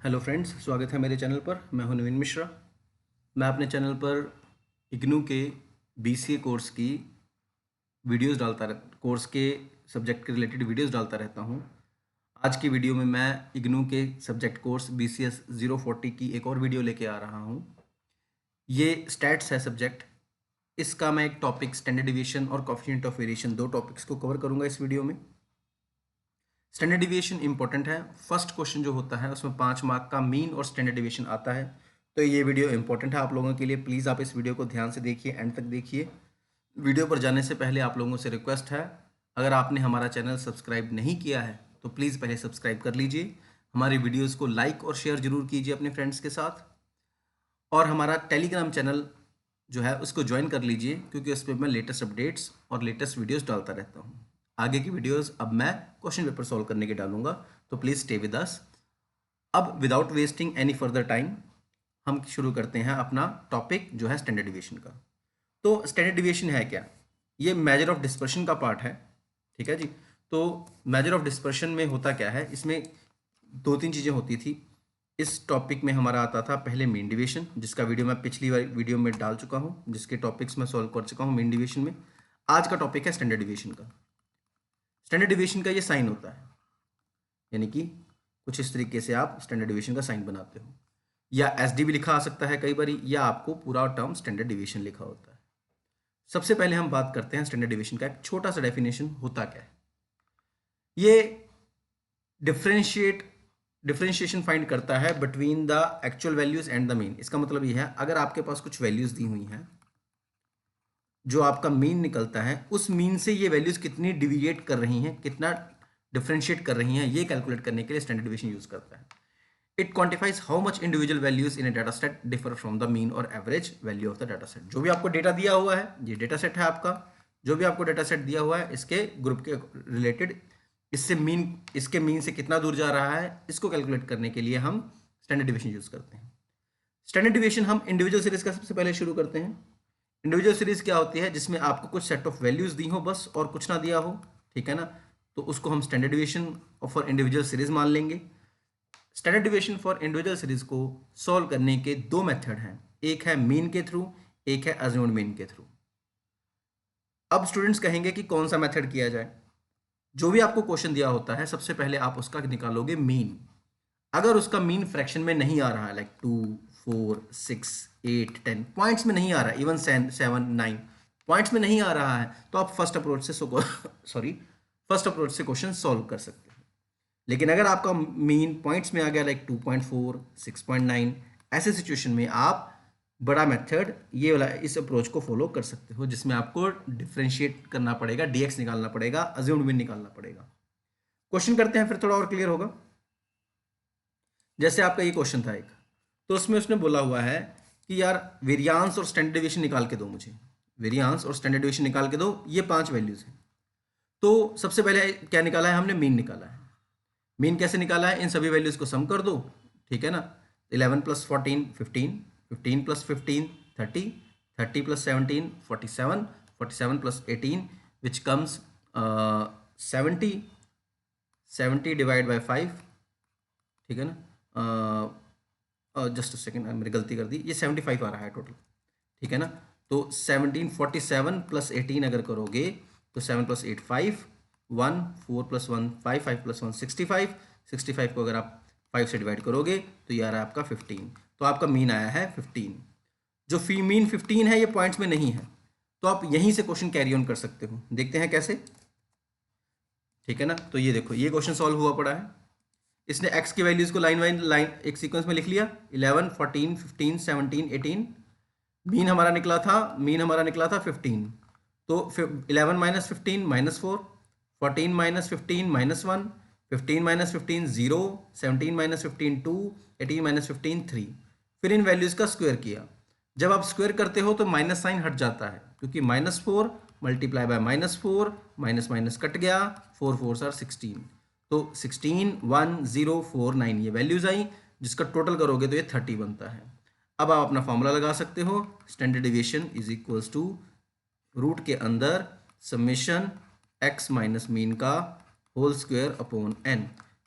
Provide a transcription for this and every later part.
Hello friends, स्वागत है मेरे चैनल पर। मैं हूं नवीन मिश्रा। मैं अपने चैनल पर इग्नू के बीसीए कोर्स की वीडियोस डालता रह कोर्स के सब्जेक्ट के रिलेटेड वीडियोस डालता रहता हूं। आज की वीडियो में मैं इग्नू के सब्जेक्ट कोर्स BCS 040 की एक और वीडियो लेके आ रहा हूं। ये स्टैट्स है सब्जेक्ट। इसका मैं एक टॉपिक स्टैंडर्ड डिविएशन और कोएफिशिएंट ऑफ वेरिएशन, दो टॉपिक्स को कवर करूंगा इस वीडियो में। स्टैंडर्ड डिविएशन इंपॉर्टेंट है। फर्स्ट क्वेश्चन जो होता है उसमें 5 मार्क का मीन और स्टैंडर्ड डिविएशन आता है, तो ये वीडियो इंपॉर्टेंट है आप लोगों के लिए। प्लीज़ आप इस वीडियो को ध्यान से देखिए, एंड तक देखिए। वीडियो पर जाने से पहले आप लोगों से रिक्वेस्ट है, अगर आपने हमारा चैनल सब्सक्राइब नहीं किया है तो प्लीज़ पहले सब्सक्राइब कर लीजिए। हमारी वीडियोज़ को लाइक और शेयर जरूर कीजिए अपने फ्रेंड्स के साथ, और हमारा टेलीग्राम चैनल जो है उसको ज्वाइन कर लीजिए, क्योंकि उस पर मैं लेटेस्ट अपडेट्स और लेटेस्ट वीडियोस डालता रहता हूँ। आगे की वीडियोस अब मैं क्वेश्चन पेपर सॉल्व करने के डालूंगा, तो प्लीज़ स्टे विद अस। अब without wasting any further time हम शुरू करते हैं अपना टॉपिक जो है स्टैंडर्ड डिविएशन का। तो स्टैंडर्ड डिविएशन है क्या? ये मेजर ऑफ डिस्पर्शन का पार्ट है, ठीक है जी। तो मेजर ऑफ डिस्पर्शन में होता क्या है, इसमें दो तीन चीज़ें होती थी। इस टॉपिक में हमारा आता था पहले मीन डिवीजन, जिसका वीडियो मैं पिछली वीडियो में डाल चुका हूँ, जिसके टॉपिक्स मैं सॉल्व कर चुका हूँ मीन डिवीजन में। आज का टॉपिक है स्टैंडर्ड डिवीजन का। स्टैंडर्ड डिवीजन का ये साइन होता है, यानी कि कुछ इस तरीके से आप स्टैंडर्ड डिवीजन का साइन बनाते हो, या एसडी भी लिखा आ सकता है कई बार, या आपको पूरा टर्म स्टैंडर्ड डिवीजन लिखा होता है। सबसे पहले हम बात करते हैं स्टैंडर्ड डिवीजन का। एक छोटा सा डेफिनेशन होता क्या है, ये डिफरेंशिएशन फाइंड करता है between the actual values and the mean. इसका मतलब ये है, अगर आपके पास कुछ वैल्यूज दी हुई हैं, जो आपका मीन निकलता है, उस मीन से ये वैल्यूज कितनी डिविएट कर रही हैं, कितना डिफरेंशिएट कर रही हैं, ये कैलकुलेट करने के लिए स्टैंडर्ड डिवीजन यूज करता है। It quantifies how much individual values in a data set differ from the mean और average value of the data set. जो भी आपको डेटा दिया हुआ है, ये डेटा सेट है आपका, जो भी आपको डेटा सेट दिया हुआ है, इसके ग्रुप के रिलेटेड इसके मीन से कितना दूर जा रहा है, इसको कैलकुलेट करने के लिए हम स्टैंडर्ड डिवीजन यूज करते हैं। स्टैंडर्ड डिवीजन हम इंडिविजुअल सीरीज का सबसे पहले शुरू करते हैं। इंडिविजुअल सीरीज क्या होती है, जिसमें आपको कुछ सेट ऑफ वैल्यूज दी हो बस, और कुछ ना दिया हो, ठीक है ना, तो उसको हम standard division for individual series मान लेंगे। Standard division for individual series को सॉल्व करने के दो मेथड हैं, एक है मीन के थ्रू, एक है अज्यूम्ड मीन के थ्रू। अब स्टूडेंट्स कहेंगे कि कौन सा मेथड किया जाए। जो भी आपको क्वेश्चन दिया होता है, सबसे पहले आप उसका निकालोगे मीन। अगर उसका मीन फ्रैक्शन में नहीं आ रहा है, लाइक 2, 4, 6, 8, 10 पॉइंट्स में नहीं आ रहा है, इवन 7, 9 पॉइंट्स में नहीं आ रहा है, तो आप फर्स्ट अप्रोच से क्वेश्चन सॉल्व कर सकते हैं। लेकिन अगर आपका मीन पॉइंट्स में आ गया, लाइक 2.4, 6.9, ऐसे सिचुएशन में आप बड़ा मेथड ये वाला इस अप्रोच को फॉलो कर सकते हो, जिसमें आपको डिफरेंशिएट करना पड़ेगा, डीएक्स निकालना पड़ेगा, अज्यूम्ड मीन निकालना पड़ेगा। क्वेश्चन करते हैं, फिर थोड़ा और क्लियर होगा। जैसे आपका ये क्वेश्चन था एक, तो उसमें उसने बोला हुआ है कि यार वेरियांस और स्टैंडर्ड डिवीजन निकाल के दो मुझे, वेरियांस और स्टैंडर्ड डिवीजन निकाल के दो, ये 5 वैल्यूज हैं। तो सबसे पहले क्या निकाला है हमने, मीन निकाला है। मीन कैसे निकाला है, इन सभी वैल्यूज को सम कर दो, ठीक है ना। 11 + 14 15, 15 + 15 30, 30 + 17 47, 47 + 18 विच कम्स 70, 70 डिवाइड बाई 5, ठीक है ना। जस्ट सेकेंड, मेरी गलती कर दी, ये 75 आ रहा है टोटल, ठीक है ना। तो 1747 + 18 अगर करोगे तो 7 + 8 5, 1 4 + 1 5, 5 + 1 65, 65 को अगर आप 5 से डिवाइड करोगे तो ये आ रहा है आपका 15। तो आपका मीन आया है 15। जो फी मीन 15 है, ये पॉइंट्स में नहीं है, तो आप यहीं से क्वेश्चन कैरी ऑन कर सकते हो। देखते हैं कैसे, ठीक है ना। तो ये देखो, ये क्वेश्चन सॉल्व हुआ पड़ा है। इसने x की वैल्यूज को लाइन बाई लाइन एक सीक्वेंस में लिख लिया, 11 14 15 17 18। मीन हमारा निकला था 15। तो 11 - 15 -4, 14 - 15 -1, 15 - 15 0, 17 - 15 2, 18 - 15 3। फिर इन वैल्यूज का स्क्वायर किया। जब आप स्क्वायर करते हो तो माइनस साइन हट जाता है, क्योंकि -4 multiply by -4, minus minus cut गया, 4 4 आर 16। तो 16 1 0 4 9 ये वैल्यूज आई, जिसका टोटल करोगे तो ये 30 बनता है। अब आप अपना फॉर्मूला लगा सकते हो, standard deviation is equals to root के अंदर समेशन x माइनस मीन का whole square upon n,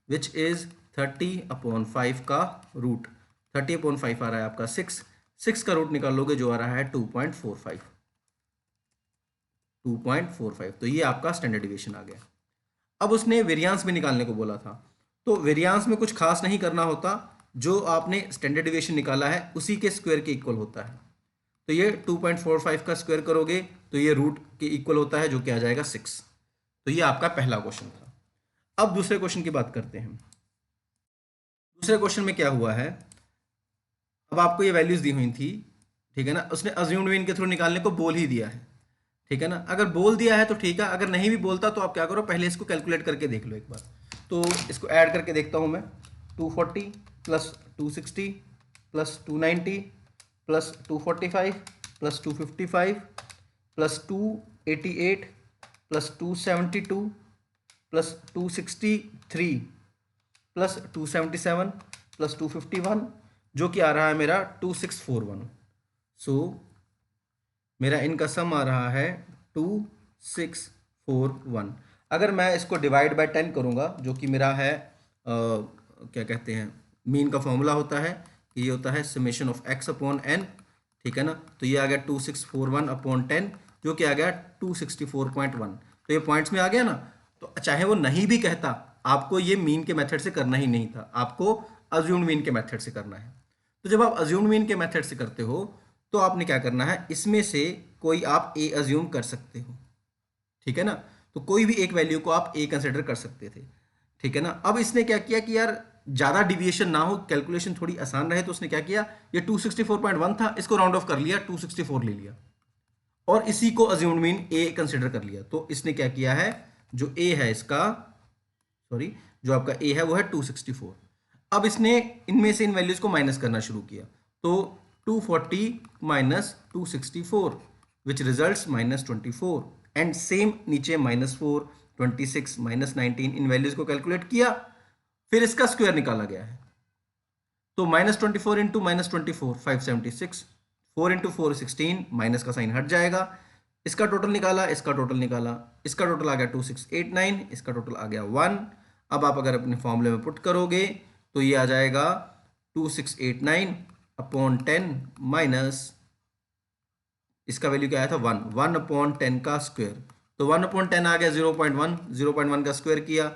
which is 30/5 का रूट, 30/5 आ रहा है आपका 6, 6 का रूट निकाल लोगे जो आ रहा है 2.45, 2.45। तो ये आपका स्टैंडर्ड डिविएशन आ गया। अब उसने वेरियांस भी निकालने को बोला था, तो वेरियांस में कुछ खास नहीं करना होता, जो आपने स्टैंडर्ड डिविएशन निकाला है उसी के स्क्वायर के इक्वल होता है। तो ये 2.45 का स्क्वायर करोगे तो ये रूट के इक्वल होता है, जो कि आ जाएगा 6। तो ये आपका पहला क्वेश्चन था। अब दूसरे क्वेश्चन की बात करते हैं। दूसरे क्वेश्चन में क्या हुआ है, अब आपको ये वैल्यूज दी हुई थी, ठीक है ना, उसने अज्यूम्ड मीन के थ्रू निकालने को बोल ही दिया है, ठीक है ना। अगर बोल दिया है तो ठीक है, अगर नहीं भी बोलता तो आप क्या करो, पहले इसको कैलकुलेट करके देख लो एक बार। तो इसको ऐड करके देखता हूँ मैं, 240 plus 260 plus 290 plus 245 plus 255 plus 288 plus 272 plus 263 plus 277 plus 251, जो कि आ रहा है मेरा 2641। सो मेरा इनका सम आ रहा है 2641। अगर मैं इसको डिवाइड बाय 10 करूँगा, जो कि मेरा है क्या कहते हैं, मीन का फॉर्मूला होता है कि ये होता है summation of x upon n, ठीक है ना। तो ये आ गया 2641 अपॉन 10, जो कि आ गया 264.1। तो ये पॉइंट्स में आ गया ना। तो चाहे वो नहीं भी कहता, आपको ये मीन के मेथड से करना ही नहीं था, आपको अज्यूम्ड मीन के मेथड से करना है। तो जब आप अज्यूम्ड मीन के मेथड से करते हो तो आपने क्या करना है, इसमें से कोई आप ए अज्यूम कर सकते हो, ठीक है ना। तो कोई भी एक वैल्यू को आप ए कंसिडर कर सकते थे, ठीक है ना। अब इसने क्या किया कि यार ज़्यादा डिविएशन ना हो, कैलकुलेशन थोड़ी आसान रहे, तो उसने क्या किया, ये 264.1 था, इसको राउंड ऑफ कर लिया, 264 ले लिया और इसी को अज्यूम्ड मीन ए कंसिडर कर लिया। तो इसने क्या किया है, जो ए है इसका, सॉरी, जो आपका ए है वो है 264। अब इसने इनमें से इन वैल्यूज को माइनस करना शुरू किया, तो 240 minus 264 which results -24, and same नीचे -4, 26 -19, इन वैल्यूज को कैलकुलेट किया, फिर इसका स्क्वायर निकाला गया है। तो -24 इंटू -24 576, 4 इंटू 4 16, माइनस का साइन हट जाएगा। इसका टोटल निकाला, इसका टोटल निकाला, इसका टोटल आ गया 2689, इसका टोटल आ गया 1। अब आप अगर अपने फॉर्मूले में पुट करोगे तो ये आ जाएगा 2689 अपॉन 10 माइनस इसका वैल्यू क्या आया था 1, 1 अपॉन 10 का स्क्वायर। तो 1 अपॉन 10 आ गया 0.1, 0.1 का स्क्वायर किया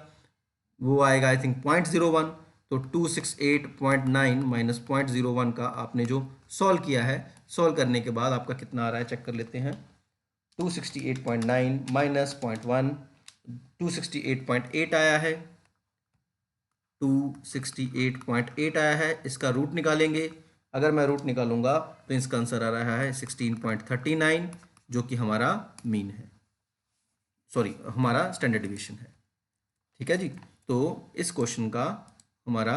वो आएगा आई थिंक 0.01। तो 268.9 माइनस 0.01 का आपने जो सॉल्व किया है, सॉल्व करने के बाद आपका कितना आ रहा है चेक कर लेते हैं। 268.9 माइनस 0.1, 268.8 आया है, 268.8 आया है। इसका रूट निकालेंगे, अगर मैं रूट निकालूंगा तो इसका आंसर आ रहा है 16.39, जो कि हमारा मीन है, सॉरी हमारा स्टैंडर्ड डिवीजन है, ठीक है जी। तो इस क्वेश्चन का हमारा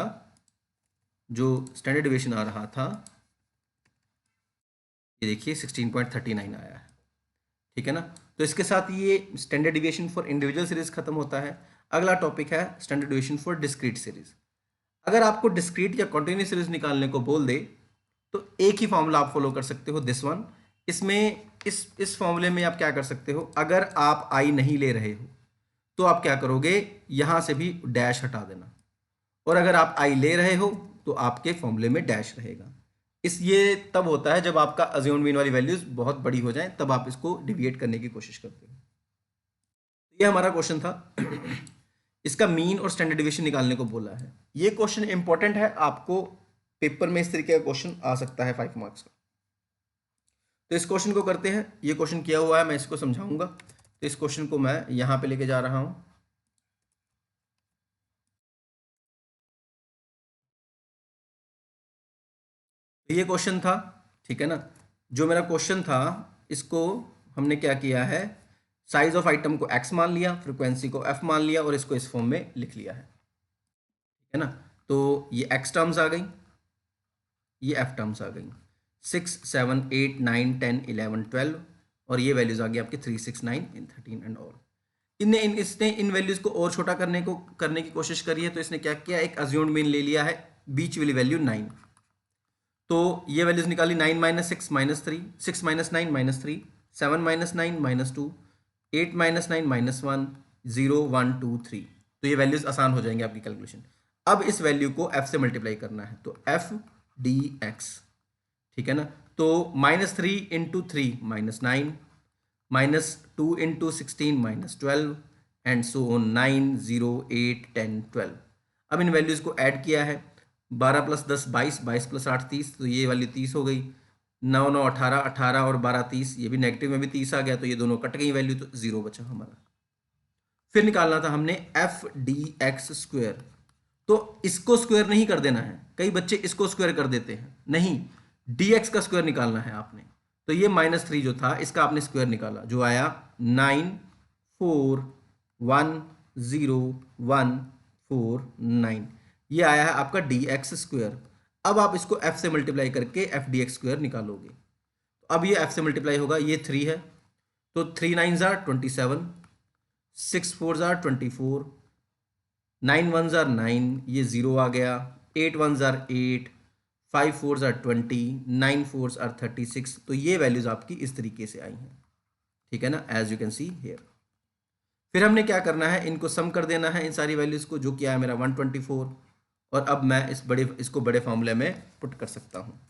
जो स्टैंडर्ड डिवीजन आ रहा था, ये देखिए 16.39 आया है, ठीक है ना। तो इसके साथ ये standard deviation for individual series खत्म होता है। अगला टॉपिक है standard deviation for discrete series. अगर आपको डिस्क्रीट या कॉन्टिन्यूस सीरीज निकालने को बोल दे तो एक ही फॉर्मूला आप फॉलो कर सकते हो, दिस वन। इसमें इस फॉर्मूले में आप क्या कर सकते हो, अगर आप आई नहीं ले रहे हो तो आप क्या करोगे, यहां से भी डैश हटा देना, और अगर आप आई ले रहे हो तो आपके फॉर्मूले में डैश रहेगा। ये तब होता है जब आपका अज्यूम्ड मीन वाली वैल्यूज बहुत बड़ी हो जाए, तब आप इसको डिविएट करने की कोशिश करते हो। ये हमारा क्वेश्चन था। इसका मीन और स्टैंडर्ड डिविएशन निकालने को बोला है। ये क्वेश्चन इंपॉर्टेंट है, आपको पेपर में इस तरीके का क्वेश्चन आ सकता है 5 मार्क्स का। तो इस क्वेश्चन को करते हैं। ये क्वेश्चन किया हुआ है, मैं इसको समझाऊंगा। तो इस क्वेश्चन को मैं यहां पे लेके जा रहा हूं। तो ये क्वेश्चन था, ठीक है ना। जो मेरा क्वेश्चन था, इसको हमने क्या किया है, साइज ऑफ आइटम को x मान लिया, फ्रीक्वेंसी को f मान लिया और इसको इस फॉर्म में लिख लिया है ना। तो ये x टर्म्स आ गई, ये f टर्म्स आ गई, 6 7 8 9 10 11 12, और ये वैल्यूज आ गई आपके 3 6 9 13 एंड ऑल। इसने इन वैल्यूज को और छोटा करने की कोशिश करी है। तो इसने क्या किया, एक अज्यूम्ड मीन ले लिया है, बीच वाली वैल्यू 9। तो ये वैल्यूज निकाली, 9 minus 6 minus 3, 6 minus 9 minus 3, 7 minus 9 minus 2, 8 minus 9 minus 1, 0 1 2 3। तो ये वैल्यूज आसान हो जाएंगे आपकी कैलकुलेशन। अब इस वैल्यू को f से मल्टीप्लाई करना है, तो f dx, ठीक है ना। तो -3 into 3 -9, -2 into 16 -12 and so on 9 0 8 10 12। अब इन वैल्यूज़ को ऐड किया है, 12 + 10 22, 22 + 8 30, तो ये वाली 30 हो गई। 9 9 18, 18 और 12 30, ये भी नेगेटिव में भी 30 आ गया, तो ये दोनों कट गई वैल्यू, तो 0 बचा हमारा। फिर निकालना था हमने एफ डी एक्स स्क्वायर, तो इसको स्क्वायर नहीं कर देना है, कई बच्चे इसको स्क्वायर कर देते हैं, नहीं, डी एक्स का स्क्वायर निकालना है आपने। तो ये -3 जो था इसका आपने स्क्वायर निकाला, जो आया 9 4 1 0 1 4 9, ये आया है आपका डी एक्स स्क्वायर। अब आप इसको f से मल्टीप्लाई करके एफ डी एक्स स्क्वायर निकालोगे, तो अब ये f से मल्टीप्लाई होगा, ये 3 है, तो 3 9 ज़ार 27, 6 4 ज़ार 24, 9 1 ज़ार 9, ये 0 आ गया, 8 1 ज़ार 8, 5 4 ज़ार 20, 9 4 ज़ार 36। तो ये वैल्यूज़ आपकी इस तरीके से आई हैं, ठीक है ना, as you can see here. फिर हमने क्या करना है, इनको सम कर देना है इन सारी वैल्यूज़ को, जो किया है मेरा 124, और अब मैं इसको बड़े फार्मूले में पुट कर सकता हूँ।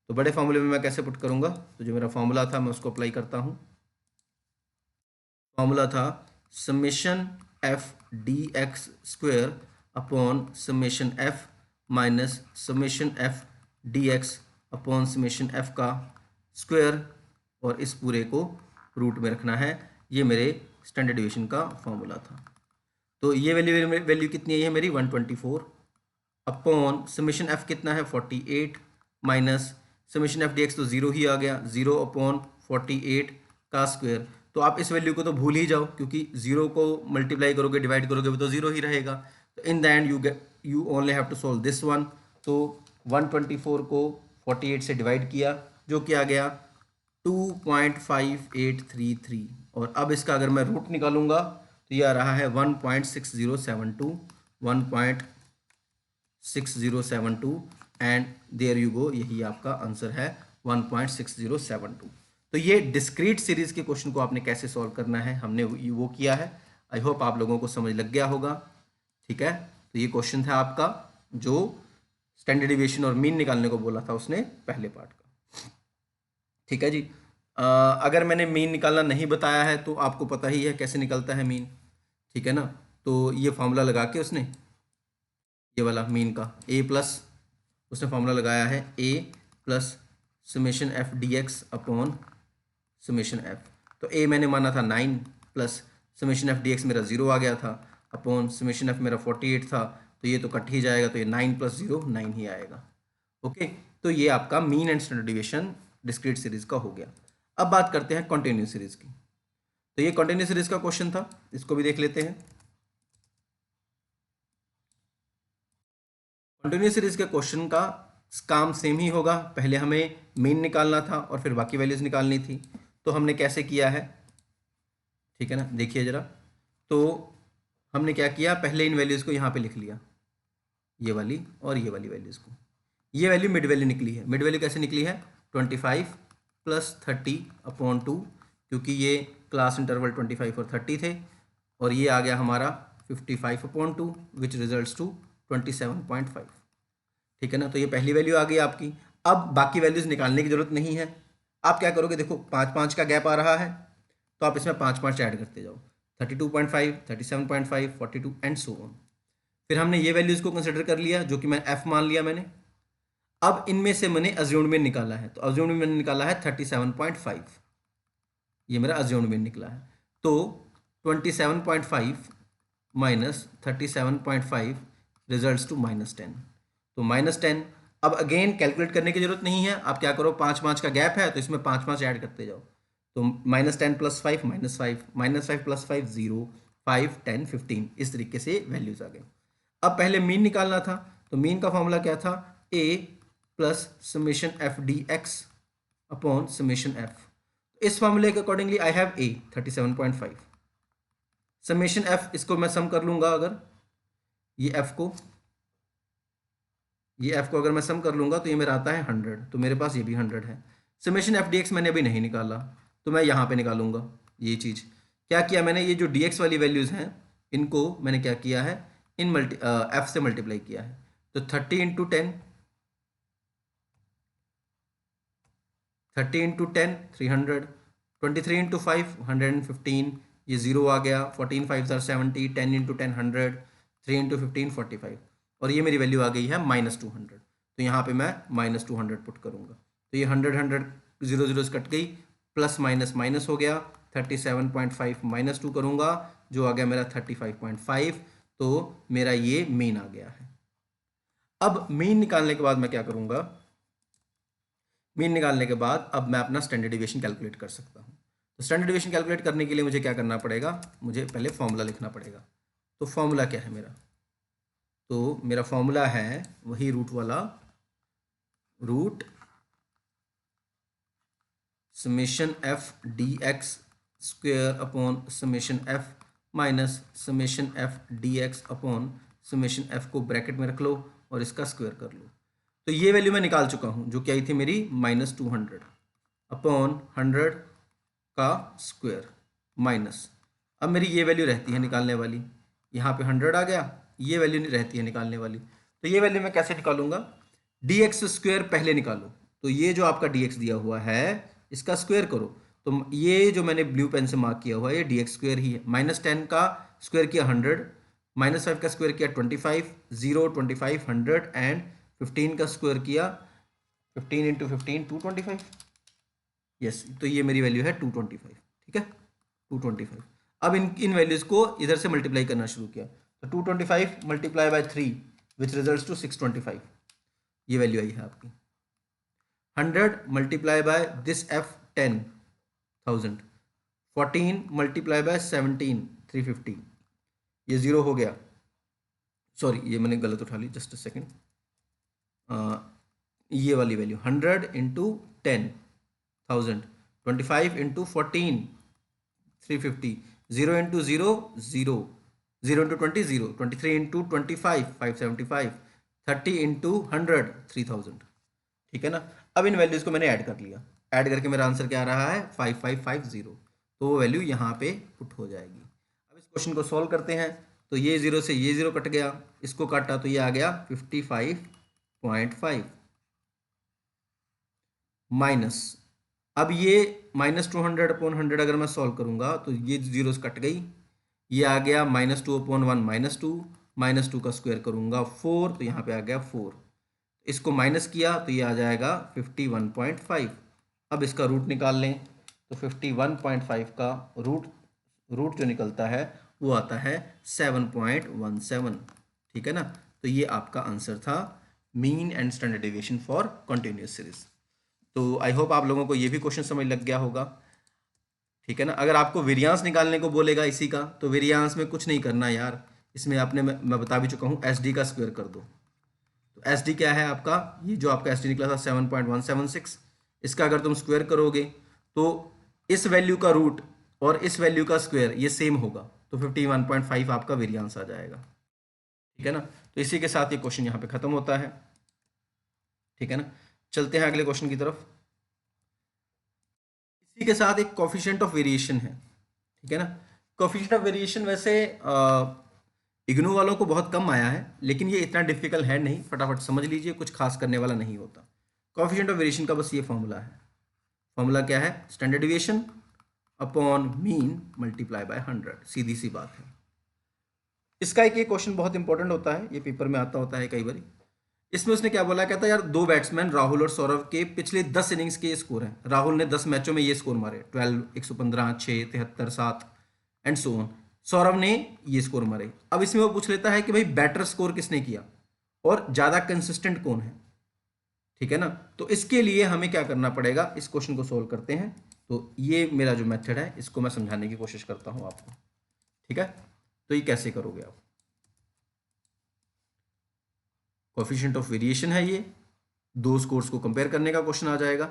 तो बड़े फार्मूले में मैं कैसे पुट करूँगा, तो जो मेरा फार्मूला था मैं उसको अप्लाई करता हूँ। फार्मूला था summation F D x square upon summation f minus summation F D x upon summation F का स्क्वायर, और इस पूरे को रूट में रखना है। ये मेरे स्टैंडर्ड डिवीजन का फार्मूला था। तो ये वैल्यू कितनी है, ये मेरी 124 अपॉन समेशन एफ कितना है 48 minus summation F D x, तो 0 ही आ गया, 0 अपॉन 48 का स्क्वायर। तो आप इस वैल्यू को तो भूल ही जाओ, क्योंकि 0 को मल्टीप्लाई करोगे डिवाइड करोगे तो 0 ही रहेगा। तो in the end you only have to solve this one. तो 124 को 48 से डिवाइड किया, जो किया गया 2.5833, और अब इसका अगर मैं रूट निकालूंगा तो यह आ रहा है 1.6072, 1.6072, एंड देयर यू गो, यही आपका आंसर है 1.6072। तो ये डिस्क्रीट सीरीज के क्वेश्चन को आपने कैसे सॉल्व करना है हमने वो किया है। आई होप आप लोगों को समझ लग गया होगा, ठीक है। तो ये क्वेश्चन था आपका जो स्टैंडर्ड डिविएशन और मीन निकालने को बोला था उसने पहले पार्ट का, ठीक है जी। अगर मैंने मीन निकालना नहीं बताया है तो आपको पता ही है कैसे निकलता है मीन, ठीक है ना। तो ये फार्मूला लगा के उसने, ये वाला मीन का ए प्लस, उसने फार्मूला लगाया है A plus summation F D x upon summation F. तो ए मैंने माना था 9 plus summation F D X मेरा 0 आ गया था, अपॉन समेशन एफ मेरा 48 था, तो ये तो कट ही जाएगा, तो ये 9 + 0 9 ही आएगा। ओके, तो ये आपका mean and standard deviation discrete series का हो गया। अब बात करते हैं कॉन्टिन्यूस सीरीज की। तो ये कॉन्टिन्यूस सीरीज का क्वेश्चन था, इसको भी देख लेते हैं। कॉन्टिन्यूस सीरीज के क्वेश्चन का काम सेम ही होगा, पहले हमें मीन निकालना था और फिर बाकी वैल्यूज निकालनी थी। तो हमने कैसे किया है, ठीक है ना, देखिए जरा। तो हमने क्या किया, पहले इन वैल्यूज को यहाँ पे लिख लिया, ये वाली और ये वाली वैल्यूज को। ये वैल्यू मिड वैल्यू निकली है। मिड वैल्यू कैसे निकली है, 25 + 30/2, क्योंकि ये क्लास इंटरवल 25 और 30 थे, और ये आ गया हमारा 55/2 विच रिजल्ट्स टू 27.5, ठीक है ना। तो ये पहली वैल्यू आ गई आपकी। अब बाकी वैल्यूज निकालने की जरूरत नहीं है। आप क्या करोगे, देखो 5 5 का गैप आ रहा है, तो आप इसमें 5 5 ऐड करते जाओ, 32.5 37.5 42 एंड सो ऑन। फिर हमने ये वैल्यूज को कंसिडर कर लिया, जो कि मैं एफ मान लिया मैंने। अब इनमें से मैंने अज्यूम्ड मीन निकाला है, तो अज्यूम्ड मीन निकाला है 37.5, ये मेरा अज्यूम्ड मीन निकला है। तो 27.5 माइनस 37.5 रिजल्ट्स टू -10, तो -10। अब अगेन कैलकुलेट करने की जरूरत नहीं है, आप क्या करो, 5 5 का गैप है तो इसमें 5 5 ऐड करते जाओ, तो -10 + 5 -5 -5 + 5 0 5 10 15, इस तरीके से वैल्यूज आ गए। अब पहले मीन निकालना था, तो मीन का फॉर्मूला क्या था, A plus summation F D x upon summation F. इस फॉर्मूले के accordingly I have A 37.5, summation F, इसको मैं सम कर लूंगा, अगर ये एफ को अगर मैं सम कर लूंगा तो ये मेरा आता है 100, तो मेरे पास ये भी 100 है। समेशन एफ डी एक्स मैंने अभी नहीं निकाला, तो मैं यहाँ पे निकालूंगा। ये चीज़ क्या किया मैंने, ये जो डी एक्स वाली वैल्यूज़ हैं इनको मैंने क्या किया है, इन एफ से मल्टीप्लाई किया है, तो 30 इंटू 10, 30 इंटू 10 300, 23 इंटू 5 115, ये जीरो आ गया, 14 5 70, 10 इंटू 10 100, 3 इंटू 15 45, और ये मेरी वैल्यू आ गई है -200। तो यहाँ पे मैं -200 पुट करूँगा, तो ये 100 100 जीरो जीरो कट गई, प्लस माइनस माइनस हो गया, 37.5 -2 करूँगा, जो आ गया मेरा 35.5। तो मेरा ये मीन आ गया है। अब मीन निकालने के बाद मैं क्या करूँगा, मीन निकालने के बाद अब मैं अपना स्टैंडर्ड डिविएशन कैलकुलेट कर सकता हूँ। तो स्टैंडर्ड डिविएशन कैलकुलेट करने के लिए मुझे क्या करना पड़ेगा, मुझे पहले फॉर्मूला लिखना पड़ेगा। तो फॉर्मूला क्या है मेरा, तो मेरा फॉर्मूला है वही रूट वाला, root summation F D x square upon summation f minus summation F D x upon summation f को ब्रैकेट में रख लो और इसका स्क्वायर कर लो। तो ये वैल्यू मैं निकाल चुका हूँ, जो क्या आई थी मेरी -200 अपॉन 100 का स्क्वायर माइनस, अब मेरी ये वैल्यू रहती है निकालने वाली, यहाँ पे 100 आ गया, ये वैल्यू नहीं रहती है निकालने वाली। तो ये वैल्यू मैं कैसे निकालूंगा, डी एक्स स्क्वायर पहले निकालो। तो ये जो आपका डी एक्स दिया हुआ है इसका स्क्वायर करो, तो ये जो मैंने ब्लू पेन से मार्क किया हुआ है ये डी एक्स स्क्वायर ही है। -10 का स्क्वायर किया 100, -5 का स्क्वायर किया 25, 0 25 100 एंड 15 का स्क्वायर किया 15 इंटू 15 225। यस, तो ये मेरी वैल्यू है 225, ठीक है 225। अब इन वैल्यूज को इधर से मल्टीप्लाई करना शुरू किया, तो 225 multiply by 3 which results to 625, ये वैल्यू आई है आपकी। 100 multiply by this f 10,000, 14 multiply by 17 350, ये जीरो हो गया, सॉरी ये मैंने गलत उठा ली, जस्ट अ सेकेंड। ये वाली value 100 into 10,000, 25 into 14 350, 0 into 0 0, 0 into 20 0, 23 into 25 575, 30 into 100 3000, ठीक है ना। अब इन वैल्यूज़ को मैंने ऐड कर लिया, ऐड करके मेरा आंसर क्या आ रहा है 5550, तो वो वैल्यू यहाँ पे पुट हो जाएगी। अब इस क्वेश्चन को सॉल्व करते हैं, तो ये जीरो से ये जीरो कट गया, इसको काटा तो ये आ गया 55.5 माइनस, अब ये -200 अपॉन 100 अगर मैं सॉल्व करूंगा तो ये जीरो कट गई, ये आ गया -2 अपॉन 1 -2 का स्क्वायर करूंगा 4, तो यहाँ पे आ गया 4, इसको माइनस किया तो ये आ जाएगा 51.5। अब इसका रूट निकाल लें, तो 51.5 का रूट जो निकलता है वो आता है 7.17, ठीक है ना। तो ये आपका आंसर था mean and standard deviation for continuous series. तो आई होप आप लोगों को ये भी क्वेश्चन समझ लग गया होगा, ठीक है ना। अगर आपको वेरियांस निकालने को बोलेगा इसी का, तो वेरियांस में कुछ नहीं करना यार, इसमें आपने मैं बता भी चुका हूँ, एस डी का स्क्वायर कर दो। तो एस डी क्या है आपका, ये जो आपका एस डी निकला था 7.176, इसका अगर तुम स्क्वायर करोगे तो इस वैल्यू का रूट और इस वैल्यू का स्क्वायर ये सेम होगा, तो 51.5 आपका वेरियांस आ जाएगा, ठीक है ना। तो इसी के साथ ये क्वेश्चन यहाँ पे खत्म होता है, ठीक है ना। चलते हैं अगले क्वेश्चन की तरफ। इसी के साथ एक कोफिशिएंट ऑफ वेरिएशन है, ठीक है ना। कोफिशिएंट ऑफ वेरिएशन वैसे इग्नू वालों को बहुत कम आया है, लेकिन ये इतना डिफिकल्ट है नहीं, फटाफट समझ लीजिए, कुछ खास करने वाला नहीं होता। कोफिशिएंट ऑफ वेरिएशन का बस ये फॉर्मूला है, फॉर्मूला क्या है, standard deviation upon mean multiply by 100, सीधी सी बात है। इसका एक ये क्वेश्चन बहुत इंपॉर्टेंट होता है, ये पेपर में आता होता है कई बार। इसमें उसने क्या बोला, कहता है यार दो बैट्समैन राहुल और सौरव के पिछले 10 इनिंग्स के स्कोर हैं। राहुल ने 10 मैचों में ये स्कोर मारे 12, 115, 6, 73, 7 एंड सो ऑन। सौरव ने ये स्कोर मारे। अब इसमें वो पूछ लेता है कि भाई बेटर स्कोर किसने किया और ज़्यादा कंसिस्टेंट कौन है, ठीक है ना। तो इसके लिए हमें क्या करना पड़ेगा, इस क्वेश्चन को सोल्व करते हैं। तो ये मेरा जो मेथड है इसको मैं समझाने की कोशिश करता हूँ आपको, ठीक है। तो ये कैसे करोगे आप, कोफिशिएंट ऑफ वेरिएशन है, ये दो स्कोर्स को कंपेयर करने का क्वेश्चन आ जाएगा।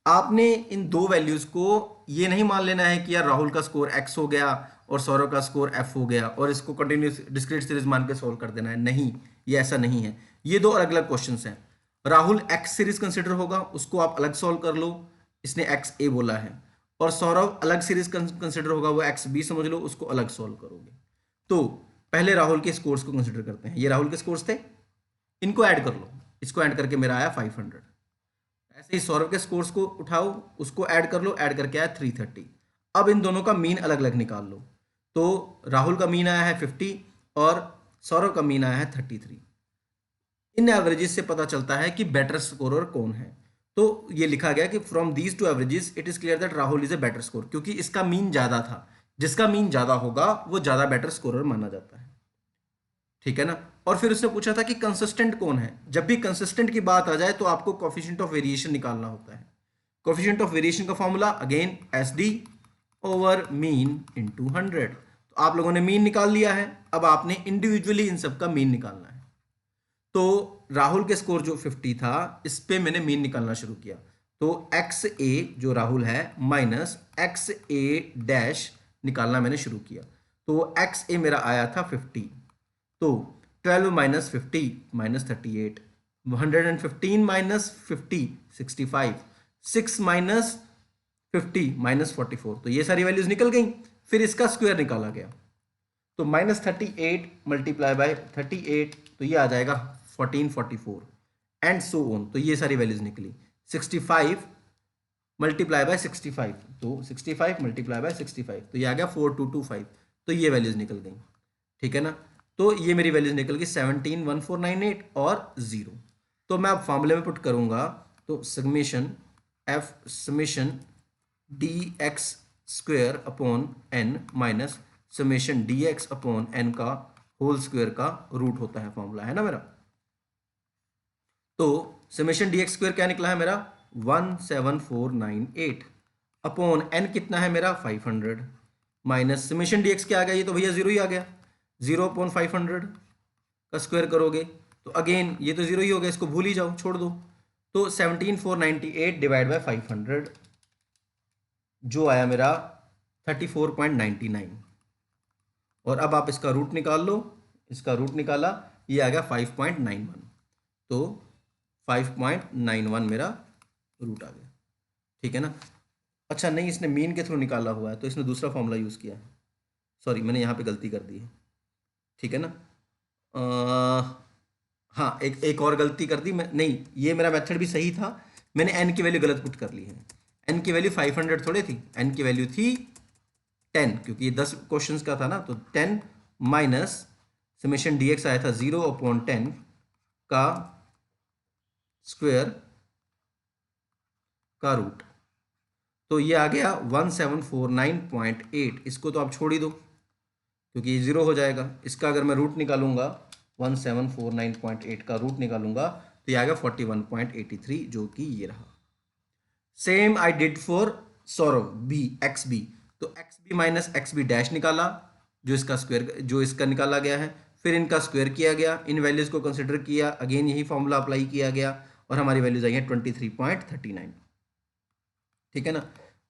आपने इन दो वैल्यूज को ये नहीं मान लेना है कि यार राहुल का स्कोर x हो गया और सौरव का स्कोर f हो गया और इसको कंटिन्यूस डिस्क्रीट सीरीज मान के सोल्व कर देना है, नहीं, ये ऐसा नहीं है। ये दो अलग अलग क्वेश्चंस हैं। राहुल x सीरीज कंसिडर होगा, उसको आप अलग सोल्व कर लो, इसने XA बोला है, और सौरव अलग सीरीज कंसिडर होगा, वो XB समझ लो, उसको अलग सोल्व करोगे। तो पहले राहुल के स्कोर्स को कंसिडर करते हैं। ये राहुल के स्कोर्स थे, इनको ऐड कर लो, इसको ऐड करके मेरा आया 500। ऐसे ही सौरभ के स्कोर्स को उठाओ, उसको ऐड कर लो, ऐड करके आया 330। अब इन दोनों का मीन अलग अलग निकाल लो। तो राहुल का मीन आया है 50 और सौरभ का मीन आया है 33। इन एवरेजेस से पता चलता है कि बेटर स्कोरर कौन है। तो ये लिखा गया कि from these two averages it is clear that Rahul is a better score, क्योंकि इसका मीन ज्यादा था। जिसका मीन ज्यादा होगा वो ज्यादा बेटर स्कोरर माना जाता है। ठीक है ना। और फिर उसने पूछा था कि कंसिस्टेंट कौन है। जब भी कंसिस्टेंट की बात आ जाए तो आपको कोफिशिएंट ऑफ वेरिएशन निकालना होता है। कोफिशिएंट ऑफ वेरिएशन का formula again S D over mean into 100। तो आप लोगों ने मीन निकाल लिया है, अब आपने इंडिविजुअली इन सब का मीन निकालना है। तो राहुल के स्कोर जो 50 था, इस पे मैंने मीन निकालना शुरू किया। तो एक्स ए जो राहुल है माइनस एक्स ए डैश निकालना मैंने शुरू किया। तो एक्स ए मेरा आया था 50। तो 12 minus 50 minus 38, 115 minus 50 65, 6 minus 50 minus 44। तो ये सारी वैल्यूज निकल गई। फिर इसका स्क्वायर निकाला गया। तो माइनस 38 मल्टीप्लाई बाय 38, तो ये आ जाएगा 1444 एंड सो ऑन। तो ये सारी वैल्यूज निकली। 65 मल्टीप्लाई बाय 65, तो 65 मल्टीप्लाई बाय 65, तो ये आ गया 4225। तो ये वैल्यूज निकल गई। ठीक है ना। तो ये मेरी वैल्यूज निकल गई 171498 और 0। तो मैं अब फॉर्मूले में पुट करूंगा। तो summation f summation d x square upon n minus summation d x upon n का होल स्क्वेयर का रूट होता है, फॉर्मूला है ना मेरा। तो समेशन डी एक्स स्क्वेयर क्या निकला है मेरा 17498 अपॉन एन कितना है मेरा 500 माइनस समेशन डी एक्स क्या आ गया, ये तो भैया जीरो ही आ गया। 0 अपॉन 500 का स्क्वायर करोगे तो अगेन ये तो जीरो ही हो गया, इसको भूल ही जाओ, छोड़ दो। तो 17498 डिवाइड बाय 500 जो आया मेरा 34.99। और अब आप इसका रूट निकाल लो। इसका रूट निकाला, ये आ गया 5.91। तो 5.91 मेरा रूट आ गया। ठीक है ना। अच्छा नहीं, इसने मीन के थ्रू निकाला हुआ है तो इसने दूसरा फॉर्मूला यूज़ किया है। सॉरी, मैंने यहाँ पे गलती कर दी है। ठीक है ना। हाँ, एक और गलती कर दी मैं। नहीं, ये मेरा मेथड भी सही था, मैंने एन की वैल्यू गलत पुट कर ली है। एन की वैल्यू 500 थोड़े थी, एन की वैल्यू थी 10, क्योंकि ये 10 क्वेश्चंस का था ना। तो 10 माइनस समेशन डी एक्स आया था 0 अपॉन 10 का स्क्वायर का रूट। तो ये आ गया 1749.8। इसको तो आप छोड़ ही दो क्योंकि ये जीरो हो जाएगा। इसका अगर मैं रूट निकालूंगा 1749.8 का रूट निकालूंगा तो ये आ गया 41.83, जो कि ये रहा। सेम आई डिड फॉर सौरभ बी एक्स बी। तो X B minus X B dash निकाला, जो इसका स्क्वायर जो इसका निकाला गया है। फिर इनका स्क्वायर किया गया, इन वैल्यूज को कंसिडर किया, अगेन यही फॉर्मूला अप्लाई किया गया और हमारी वैल्यूज आई हैं 23.39। ठीक है ना।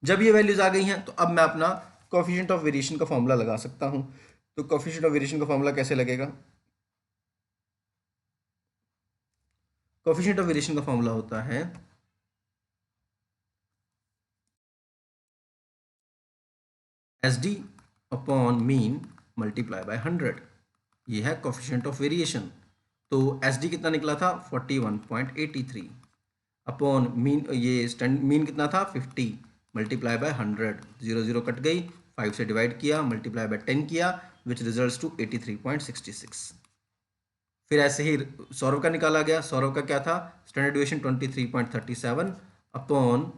जब ये वैल्यूज आ गई हैं तो अब मैं अपना कोएफिशिएंट ऑफ वेरिएशन का फॉर्मूला लगा सकता हूं। तो कोएफिशिएंट ऑफ वेरिएशन का फॉर्मूला कैसे लगेगा? कोएफिशिएंट ऑफ वेरिएशन का फॉर्मूला होता है S D upon mean multiply by 100। ये है कोएफिशिएंट ऑफ वेरिएशन। तो एस डी कितना निकला था 41.83 अपॉन मीन, ये स्टैंड मीन कितना था 50 मल्टीप्लाई बाय 100। 0 0 कट गई, 5 से डिवाइड किया, मल्टीप्लाई बाय 10 किया, विच रिजल्ट्स टू 83.66। फिर ऐसे ही सौरभ का निकाला गया। सौरभ का क्या था स्टैंडर्ड डिविएशन 23.37 अपॉन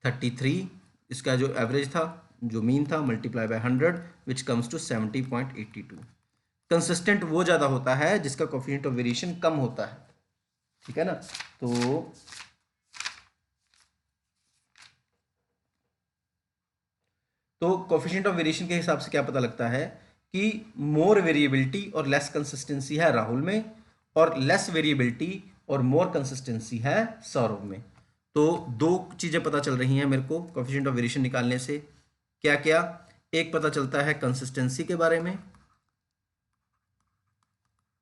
33, इसका जो एवरेज था, जो मीन था, multiply by 100 which comes to 70.82। Consistent वो ज़्यादा होता है जिसका कोएफिशिएंट ऑफ वेरिएशन कम होता है। ठीक है ना। तो कोएफिशिएंट ऑफ वेरिएशन के हिसाब से क्या पता लगता है कि मोर वेरिएबिलिटी और लेस कंसिस्टेंसी है राहुल में, और लेस वेरिएबिलिटी और मोर कंसिस्टेंसी है सौरभ में। तो दो चीज़ें पता चल रही हैं मेरे को कोएफिशिएंट ऑफ वेरिएशन निकालने से। क्या क्या? एक पता चलता है कंसिस्टेंसी के बारे में,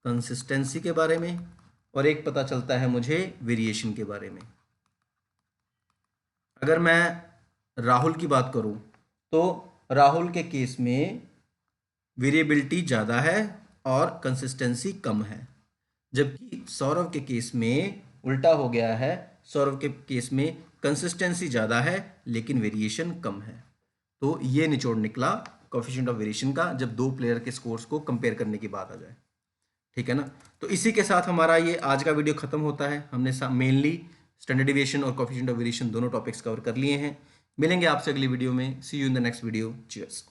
कंसिस्टेंसी के बारे में, और एक पता चलता है मुझे वेरिएशन के बारे में। अगर मैं राहुल की बात करूं तो राहुल के केस में वेरिएबिलिटी ज़्यादा है और कंसिस्टेंसी कम है। जबकि सौरव के केस में उल्टा हो गया है, सौरव के केस में कंसिस्टेंसी ज़्यादा है लेकिन वेरिएशन कम है। तो ये निचोड़ निकला कोएफिशिएंट ऑफ वेरिएशन का जब दो प्लेयर के स्कोर्स को कंपेयर करने की बात आ जाए। ठीक है ना। तो इसी के साथ हमारा ये आज का वीडियो खत्म होता है। हमने मेनली स्टैंडर्ड डिविएशन और कोएफिशिएंट ऑफ वेरिएशन दोनों टॉपिक्स कवर कर लिए हैं। मिलेंगे आपसे अगली वीडियो में। See you in the next video. Cheers.